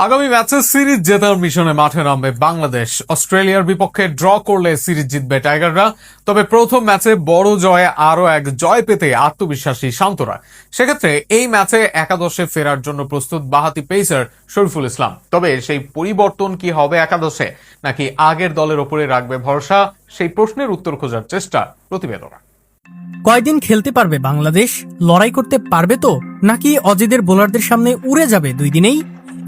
আগামী ম্যাচে সিরিজ জেতার মিশনে মাঠে নামবে বাংলাদেশ। অস্ট্রেলিয়ার বিপক্ষে ড্র করলে সিরিজ জিতবে টাইগাররা। তবে প্রথম ম্যাচে বড় জয়ে আরো এক জয় পেতে আত্মবিশ্বাসী শান্তরা। সেক্ষেত্রে এই ম্যাচে একাদশে ফেরার জন্য প্রস্তুত বাঁহাতি পেসার শরীফুল ইসলাম। তবে সেই পরিবর্তন কি হবে একাদশে, নাকি আগের দলের ওপরে রাখবে ভরসা, সেই প্রশ্নের উত্তর খোঁজার চেষ্টা প্রতিবেদনা। কয়দিন খেলতে পারবে বাংলাদেশ? লড়াই করতে পারবে তো, নাকি অজিদের বোলারদের সামনে উড়ে যাবে দুই দিনেই?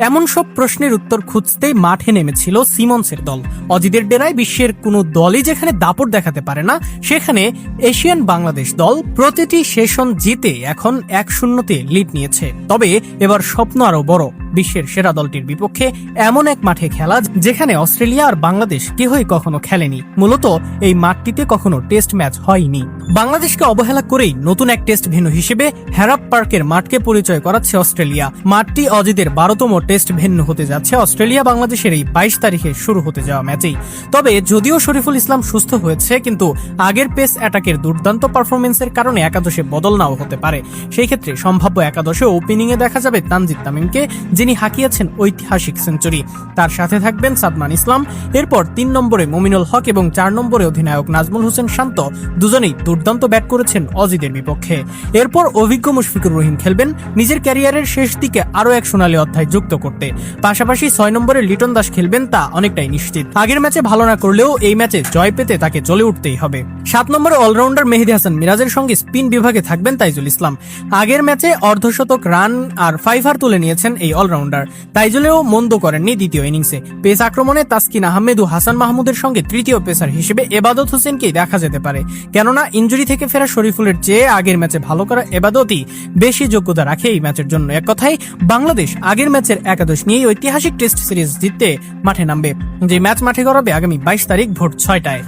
এমন সব প্রশ্নের উত্তর খুঁজতেই মাঠে নেমেছিল সিমন্সের দল। অজিদের ডেরায় বিশ্বের কোনো দলই যেখানে দাপট দেখাতে পারে না, সেখানে এশিয়ান বাংলাদেশ দল প্রতিটি সেশন জিতে এখন 1-0-তে লিড নিয়েছে। তবে এবার স্বপ্ন আরো বড়, বিশ্বের সেরা দলটির বিপক্ষে এমন এক মাঠে খেলা যেখানে অস্ট্রেলিয়া আর বাংলাদেশ কেউই কখনো খেলেনি। মূলত এই মাঠটিতে কখনো টেস্ট ম্যাচ হয়নি। বাংলাদেশকে অবহেলা করেই নতুন এক টেস্ট ভেন্যু হিসেবে হ্যারাপ পার্কের মাঠকে পরিচয় করাচ্ছে অস্ট্রেলিয়া। মাঠটি অজিদের 12তম টেস্ট ভেন্যু হতে যাচ্ছে অস্ট্রেলিয়া বাংলাদেশের এই 22 তারিখে শুরু হতে যাওয়া ম্যাচেই। তবে যদিও শরীফুল ইসলাম সুস্থ হয়েছে, কিন্তু আগের পেস অ্যাটাকের দুর্দান্ত পারফরমেন্সের কারণে একাদশে বদল নাও হতে পারে। সেই ক্ষেত্রে সম্ভাব্য একাদশে ওপেনিং এ দেখা যাবে তানজিদ তামিমকে, যিনি হাঁকিয়েছেন ঐতিহাসিক সেঞ্চুরি। তার সাথে থাকবেন সাদমান ইসলাম। এরপর 3 নম্বরে মুমিনুল হক এবং 4 নম্বরে অধিনায়ক নাজমুল হোসেন শান্ত। দুজনেই দুর্দান্ত ব্যাট করেছেন অজিদের বিপক্ষে। এরপর অভিজ্ঞ মুশফিকুর রহিম খেলবেন নিজের ক্যারিয়ারের শেষ দিকে আরো এক সোনালী অধ্যায় যুক্ত করতে। পাশাপাশি 6 নম্বরে লিটন দাস খেলবেন, তা অনেকটাই নিশ্চিত। আগের ম্যাচে ভালো না করলেও এই ম্যাচে জয় পেতে তাকে জ্বলে উঠতেই হবে। 7 নম্বরে অলরাউন্ডার মেহেদী হাসান মিরাজের সঙ্গে স্পিন বিভাগে থাকবেন তাইজুল ইসলাম। আগের ম্যাচে অর্ধশতক রান আর 5 তুলে নিয়েছেন এই অলরাউন্ডার। তাইজুলেও মন্দ করেননি দ্বিতীয় ইনিংসে। পেস আক্রমণে তাসকিন আহমেদ ও হাসান মাহমুদের সঙ্গে তৃতীয় পেসার হিসেবে এবাদত হোসেনকেই দেখা যেতে পারে। কেননা ইনজুরি থেকে ফেরা শরীফুলের চেয়ে আগের ম্যাচে ভালো করা এবাদতই বেশি যোগ্যতা রাখে এই ম্যাচের জন্য। এক কথায় বাংলাদেশ আগের ম্যাচের একাদশ নিয়েই ঐতিহাসিক টেস্ট সিরিজ জিততে মাঠে নামবে, যে ম্যাচ মাঠে গড়াবে আগামী 22 তারিখ ভোর 6টায়।